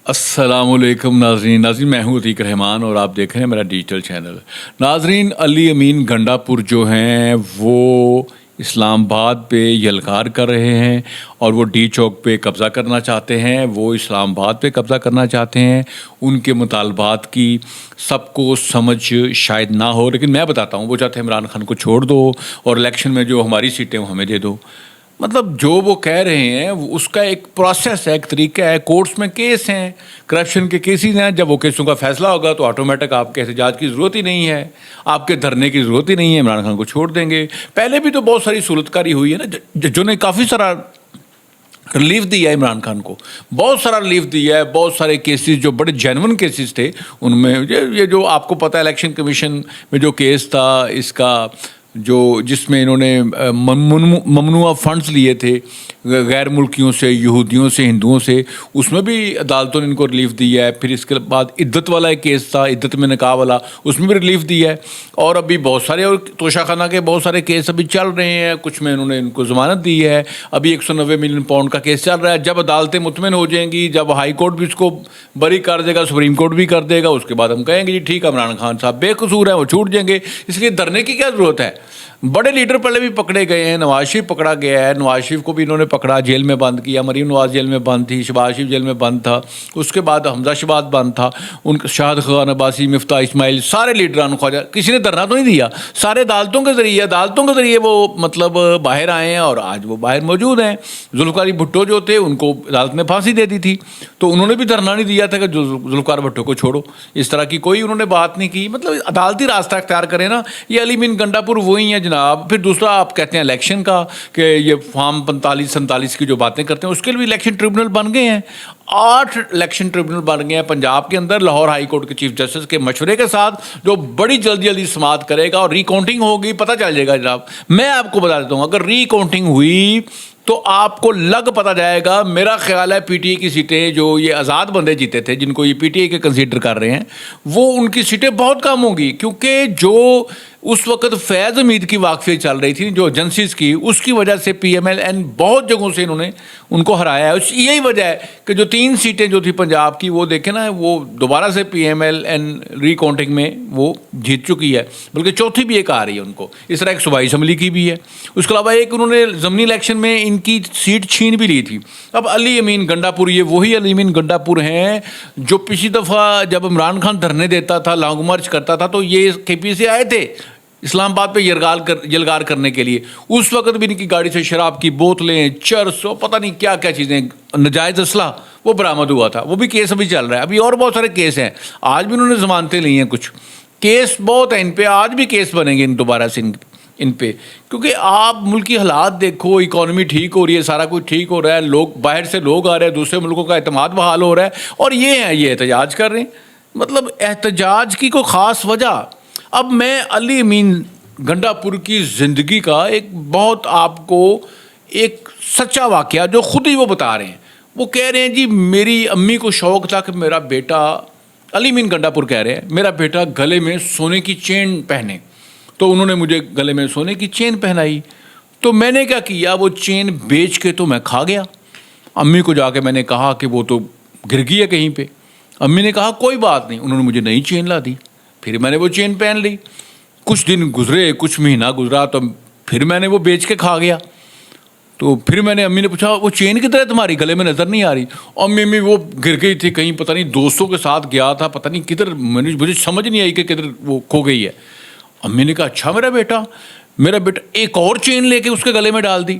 السلام علیکم ناظرین میں ہوں عتیق رحمان اور آپ دیکھ رہے ہیں میرا ڈیجیٹل چینل. ناظرین, علی امین گنڈا پور جو ہیں وہ اسلام آباد پہ یلغار کر رہے ہیں اور وہ ڈی چوک پہ قبضہ کرنا چاہتے ہیں. وہ اسلام آباد پہ قبضہ کرنا چاہتے ہیں. ان کے مطالبات کی سب کو سمجھ شاید نہ ہو, لیکن میں بتاتا ہوں. وہ چاہتے ہیں عمران خان کو چھوڑ دو اور الیکشن میں جو ہماری سیٹیں وہ ہمیں دے دو. مطلب جو وہ کہہ رہے ہیں اس کا ایک پروسیس ہے, ایک طریقہ ہے. کورٹس میں کیس ہیں, کرپشن کے کیسز ہیں. جب وہ کیسوں کا فیصلہ ہوگا تو آٹومیٹک آپ کے احتجاج کی ضرورت ہی نہیں ہے, آپ کے دھرنے کی ضرورت ہی نہیں ہے. عمران خان کو چھوڑ دیں گے. پہلے بھی تو بہت ساری صورت کاری ہوئی ہے نا, جو نے کافی سارا ریلیف دیا ہے عمران خان کو, بہت سارا ریلیف دیا ہے. بہت سارے کیسز جو بڑے جینون کیسز تھے ان میں یہ جو آپ کو پتہ ہے الیکشن کمیشن میں جو کیس تھا اس کا, جس میں انہوں نے ممنوعہ فنڈز لیے تھے غیر ملکیوں سے, یہودیوں سے, ہندوؤں سے, اس میں بھی عدالتوں نے ان کو ریلیف دیا ہے. پھر اس کے بعد عدت والا ایک کیس تھا, عدت میں نکاح والا, اس میں بھی ریلیف دیا ہے. اور ابھی بہت سارے اور توشہ خانہ کے بہت سارے کیس ابھی چل رہے ہیں. کچھ میں انہوں نے ان کو ضمانت دی ہے. ابھی 190 ملین پاؤنڈ کا کیس چل رہا ہے. جب عدالتیں مطمئن ہو جائیں گی, جب ہائی کورٹ بھی اس کو بری کر دے گا, سپریم کورٹ بھی کر دے گا, اس کے بعد ہم کہیں گے جی ٹھیک ہے عمران خان صاحب بے قصور ہیں, وہ چھوٹ جائیں گے. اس لیے دھرنے کی کیا ضرورت ہے. بڑے لیڈر پہلے بھی پکڑے گئے ہیں. نواز شریف پکڑا گیا ہے, نواز شریف کو بھی انہوں نے پکڑا, جیل میں بند کیا. مریم نواز جیل میں بند تھی, شہباز شریف جیل میں بند تھا, اس کے بعد حمزہ شہباز بند تھا, ان شاہد خان عباسی, مفتاح اسماعیل, سارے لیڈران خواجہ, کسی نے دھرنا تو نہیں دیا. سارے عدالتوں کے ذریعے وہ مطلب باہر آئے ہیں اور آج وہ باہر موجود ہیں. ذوالفقار بھٹو جو تھے ان کو عدالت نے پھانسی دے دی تھی, تو انہوں نے بھی دھرنا نہیں دیا تھا کہ ذوالفقار بھٹو کو چھوڑو. اس طرح کی کوئی انہوں نے بات نہیں کی. مطلب عدالتی راستہ اختیار کریں نا. یہ علی امین گنڈا پور وہی ہیں جناب. پھر دوسرا آپ کہتے ہیں الیکشن کا کہ یہ فارم 45-47 کی جو باتیں کرتے ہیں اس کے لیے الیکشن ٹریبونل بن گئے ہیں. 8 الیکشن ٹریبونل بن گئے ہیں پنجاب کے اندر, لاہور ہائی کورٹ کے چیف جسٹس کے مشورے کے ساتھ, جو بڑی جلدی سماعت کرے گا اور ری کاؤنٹنگ ہوگی, پتہ چل جائے گا جناب. میں آپ کو بتا دیتا ہوں, اگر ری کاؤنٹنگ ہوئی تو آپ کو لگ پتہ جائے گا. میرا خیال ہے پی ٹی اے کی سیٹیں جو یہ آزاد بندے جیتے تھے, جن کو یہ پی ٹی اے کے کنسیڈر کر رہے ہیں, وہ ان کی سیٹیں بہت کم ہوں گی. کیونکہ جو اس وقت فیض حمید کی واقفیت چل رہی تھی جو ایجنسیز کی, اس کی وجہ سے پی ایم ایل این بہت جگہوں سے انہوں نے ان کو ہرایا ہے. یہی وجہ ہے کہ جو 3 سیٹیں جو تھی پنجاب کی, وہ دیکھیں نا, وہ دوبارہ سے پی ایم ایل این ری کاؤنٹنگ میں وہ جیت چکی ہے, بلکہ چوتھی بھی ایک آ رہی ہے ان کو. اس طرح ایک صوبائی اسمبلی کی بھی ہے. اس کے علاوہ ایک انہوں نے ضمنی الیکشن میں ان کی سیٹ چھین بھی لی تھی. اب علی امین گنڈا پور, یہ وہی علی امین گنڈا پور ہیں جو پچھلی دفعہ جب عمران خان دھرنے دیتا تھا, لانگ مارچ کرتا تھا, تو یہ کے پی سے آئے تھے اسلام آباد پہ یلغار کرنے کے لیے. اس وقت بھی ان کی گاڑی سے شراب کی بوتلیں, چرس اور پتہ نہیں کیا کیا چیزیں, ناجائز اسلحہ وہ برآمد ہوا تھا. وہ بھی کیس ابھی چل رہا ہے. ابھی اور بہت سارے کیس ہیں. آج بھی انہوں نے ضمانتیں لی ہیں. کچھ کیس بہت ہیں ان پہ, آج بھی کیس بنیں گے دوبارہ سے ان پہ. کیونکہ آپ ملکی حالات دیکھو, اکانومی ٹھیک ہو رہی ہے, سارا کچھ ٹھیک ہو رہا ہے, لوگ باہر سے لوگ آ رہے ہیں, دوسرے ملکوں کا اعتماد بحال ہو رہا ہے, اور یہ احتجاج کر رہے ہیں. مطلب احتجاج کی کوئی خاص وجہ. اب میں علی امین گنڈا پور کی زندگی کا ایک بہت آپ کو ایک سچا واقعہ جو خود ہی وہ بتا رہے ہیں. وہ کہہ رہے ہیں جی میری امی کو شوق تھا کہ میرا بیٹا, علی امین گنڈا پور کہہ رہے ہیں, میرا بیٹا گلے میں سونے کی چین پہنے. تو انہوں نے مجھے گلے میں سونے کی چین پہنائی, تو میں نے کیا کیا, وہ چین بیچ کے تو میں کھا گیا. امی کو جا کے میں نے کہا کہ وہ تو گر گئی ہے کہیں پہ. امی نے کہا کوئی بات نہیں. انہوں نے مجھے نئی چین لا دی, پھر میں نے وہ چین پہن لی. کچھ دن گزرے, کچھ مہینہ گزرا, تو پھر میں نے وہ بیچ کے کھا گیا. تو پھر میں نے امی نے پوچھا وہ چین کدھر ہے تمہاری, گلے میں نظر نہیں آ رہی. امی وہ گر گئی تھی کہیں, پتہ نہیں دوستوں کے ساتھ گیا تھا, پتہ نہیں کدھر, مجھے سمجھ نہیں آئی کہ کدھر وہ کھو گئی ہے. امی نے کہا اچھا میرا بیٹا ایک اور چین لے کے اس کے گلے میں ڈال دی.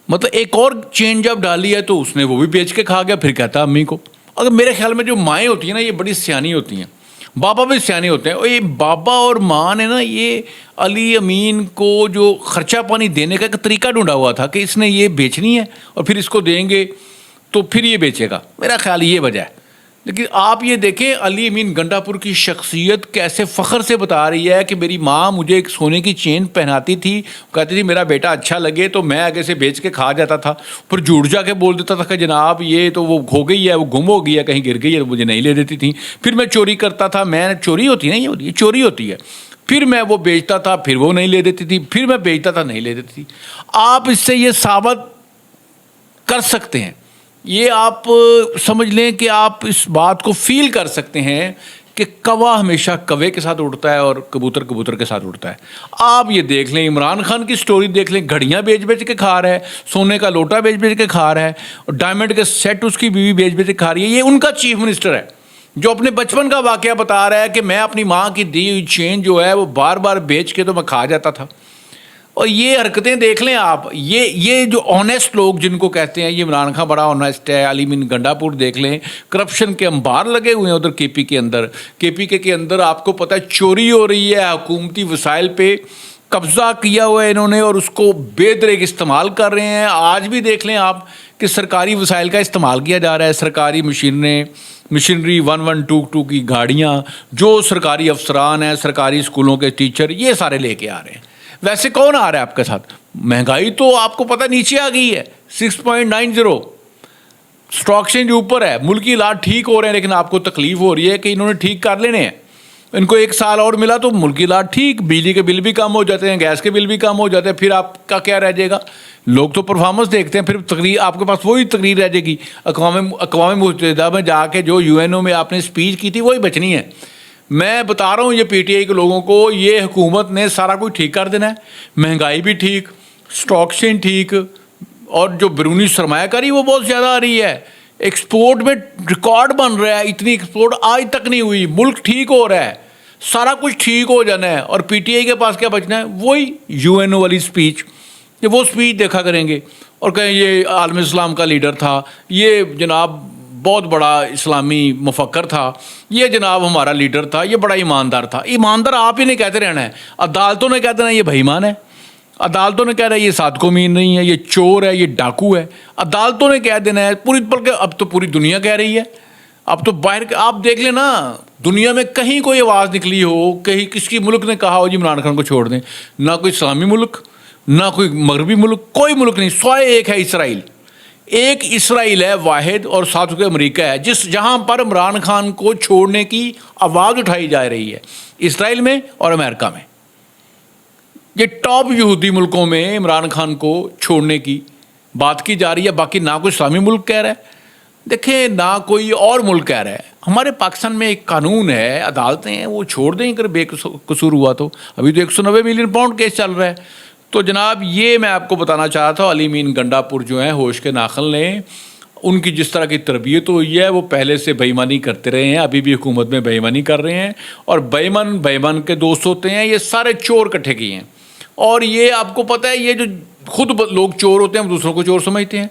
مطلب ایک اور چین جب ڈالی ہے تو اس نے وہ بھی بیچ کے کھا گیا. پھر کہتا امی کو, اگر میرے خیال میں جو مائیں ہوتی ہیں نا یہ بڑی سیانی ہوتی ہیں, بابا بھی سیانے ہوتے ہیں. اور یہ بابا اور ماں نے نا یہ علی امین کو جو خرچہ پانی دینے کا ایک طریقہ ڈھونڈا ہوا تھا کہ اس نے یہ بیچنی ہے اور پھر اس کو دیں گے تو پھر یہ بیچے گا. میرا خیال یہ وجہ ہے. لیکن آپ یہ دیکھیں علی امین گنڈا پور کی شخصیت کیسے فخر سے بتا رہی ہے کہ میری ماں مجھے ایک سونے کی چین پہناتی تھی, کہتی تھی میرا بیٹا اچھا لگے تو میں آگے سے بیچ کے کھا جاتا تھا. پھر جھوٹ جا کے بول دیتا تھا کہ جناب یہ تو وہ کھو گئی ہے, وہ گم ہو گئی ہے, کہیں گر گئی ہے, تو مجھے نہیں لے دیتی تھی. پھر میں چوری کرتا تھا, میں چوری ہوتی نہیں ہوتی, یہ چوری ہوتی ہے. پھر میں وہ بیچتا تھا, پھر وہ نہیں لے دیتی تھی, پھر میں بیچتا تھا, نہیں لے دیتی تھی. آپ اس سے یہ ثابت کر سکتے ہیں یہ آپ سمجھ لیں کہ آپ اس بات کو فیل کر سکتے ہیں کہ کوا ہمیشہ کوے کے ساتھ اڑتا ہے اور کبوتر کبوتر کے ساتھ اڑتا ہے. آپ یہ دیکھ لیں، عمران خان کی سٹوری دیکھ لیں، گھڑیاں بیچ بیچ کے کھا رہا ہے، سونے کا لوٹا بیچ بیچ کے کھا رہا ہے، اور ڈائمنڈ کے سیٹ اس کی بیوی بیچ بیچ کے کھا رہی ہے. یہ ان کا چیف منسٹر ہے جو اپنے بچپن کا واقعہ بتا رہا ہے کہ میں اپنی ماں کی دی ہوئی چین جو ہے وہ بار بار بیچ کے تو میں کھا جاتا تھا. اور یہ حرکتیں دیکھ لیں آپ، یہ جو آنیسٹ لوگ جن کو کہتے ہیں، یہ عمران خان بڑا آنیسٹ ہے، علی امین گنڈا پور دیکھ لیں، کرپشن کے انبار لگے ہوئے ہیں ادھر کے پی کے اندر. کے پی کے اندر آپ کو پتہ ہے چوری ہو رہی ہے، حکومتی وسائل پہ قبضہ کیا ہوا ہے انہوں نے اور اس کو بے دریغ استعمال کر رہے ہیں. آج بھی دیکھ لیں آپ کہ سرکاری وسائل کا استعمال کیا جا رہا ہے، سرکاری مشینری 112 کی گاڑیاں، جو سرکاری افسران ہیں، سرکاری اسکولوں کے ٹیچر، یہ سارے لے کے آ رہے ہیں. ویسے کون آ رہا ہے آپ کے ساتھ؟ مہنگائی تو آپ کو پتہ نیچے آ گئی ہے 6.90، اسٹاک ایکسچینج اوپر ہے، ملکی حالات ٹھیک ہو رہے ہیں، لیکن آپ کو تکلیف ہو رہی ہے کہ انہوں نے ٹھیک کر لینے ہیں. ان کو 1 سال اور ملا تو ملکی حالات ٹھیک، بجلی کے بل بھی کم ہو جاتے ہیں، گیس کے بل بھی کم ہو جاتے ہیں. پھر آپ کا کیا رہ جائے گا؟ لوگ تو پرفارمنس دیکھتے ہیں، پھر تقریر آپ کے پاس وہی تقریر رہ جائے گی. اقوام متحدہ میں جا کے جو UN میں آپ نے اسپیچ کی تھی وہی بچنی ہے. میں بتا رہا ہوں یہ پی ٹی آئی کے لوگوں کو، یہ حکومت نے سارا کچھ ٹھیک کر دینا ہے، مہنگائی بھی ٹھیک، اسٹاک ایکسچینج ٹھیک، اور جو بیرونی سرمایہ کاری وہ بہت زیادہ آ رہی ہے. ایکسپورٹ میں ریکارڈ بن رہا ہے، اتنی ایکسپورٹ آج تک نہیں ہوئی، ملک ٹھیک ہو رہا ہے، سارا کچھ ٹھیک ہو جانا ہے. اور پی ٹی آئی کے پاس کیا بچنا ہے؟ وہی UN والی اسپیچ، کہ وہ اسپیچ دیکھا کریں گے اور کہیں یہ عالم اسلام کا لیڈر تھا، یہ جناب بہت بڑا اسلامی مفکر تھا، یہ جناب ہمارا لیڈر تھا، یہ بڑا ایماندار تھا. ایماندار آپ ہی نہیں کہتے رہنا ہے، عدالتوں نے کہتے رہنا یہ بے ایمان ہے، عدالتوں نے کہہ رہا ہے یہ صادق و امین نہیں ہے، یہ چور ہے، یہ ڈاکو ہے. عدالتوں نے کہہ دینا ہے پوری، بلکہ اب تو پوری دنیا کہہ رہی ہے. اب تو باہر آپ دیکھ لیں نا، دنیا میں کہیں کوئی آواز نکلی ہو، کہیں کس کی ملک نے کہا ہو جی عمران خان کو چھوڑ دیں، نہ کوئی اسلامی ملک، نہ کوئی مغربی ملک، کوئی ملک نہیں، سوائے ایک ہے اسرائیل. ایک اسرائیل ہے واحد، اور ساتھ کے امریکہ ہے جہاں پر عمران خان کو چھوڑنے کی آواز اٹھائی جا رہی ہے، اسرائیل میں اور امریکہ میں. یہ ٹاپ یہودی ملکوں میں عمران خان کو چھوڑنے کی بات کی جا رہی ہے. باقی نہ کوئی اسلامی ملک کہہ رہا ہے، دیکھیں نہ کوئی اور ملک کہہ رہا ہے. ہمارے پاکستان میں ایک قانون ہے، عدالتیں ہیں، وہ چھوڑ دیں اگر بے قصور ہوا تو. ابھی تو 190 ملین پاؤنڈ کیس چل رہا ہے. تو جناب یہ میں آپ کو بتانا چاہتا تھا، علی امین گنڈا پور جو ہیں ہوش کے ناخن لیں. ان کی جس طرح کی تربیت ہوئی ہے، وہ پہلے سے بے ایمانی کرتے رہے ہیں، ابھی بھی حکومت میں بے ایمانی کر رہے ہیں، اور بے ایمان کے دوست ہوتے ہیں. یہ سارے چور اکٹھے کیے ہیں، اور یہ آپ کو پتہ ہے یہ جو خود لوگ چور ہوتے ہیں وہ دوسروں کو چور سمجھتے ہیں.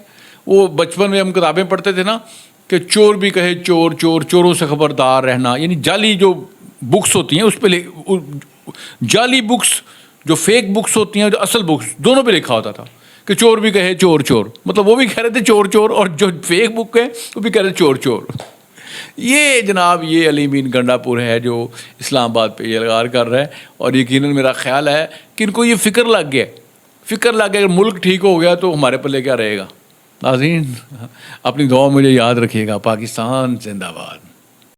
وہ بچپن میں ہم کتابیں پڑھتے تھے نا کہ چور بھی کہے چور چور، چوروں سے خبردار رہنا. یعنی جعلی جو بکس ہوتی ہیں اس پہ جعلی بکس، جو فیک بکس ہوتی ہیں، جو اصل بکس، دونوں پہ لکھا ہوتا تھا کہ چور بھی کہے چور چور. مطلب وہ بھی کہہ رہے تھے چور چور، اور جو فیک بک ہے وہ بھی کہہ رہے چور چور. یہ جناب یہ علی امین گنڈا پور ہے جو اسلام آباد پہ یہ لگار کر رہا ہے. اور یقیناً میرا خیال ہے کہ ان کو یہ فکر لگ گیا، اگر ملک ٹھیک ہو گیا تو ہمارے پلے کیا رہے گا. ناظرین اپنی دعا مجھے یاد رکھیے گا. پاکستان زندہ باد.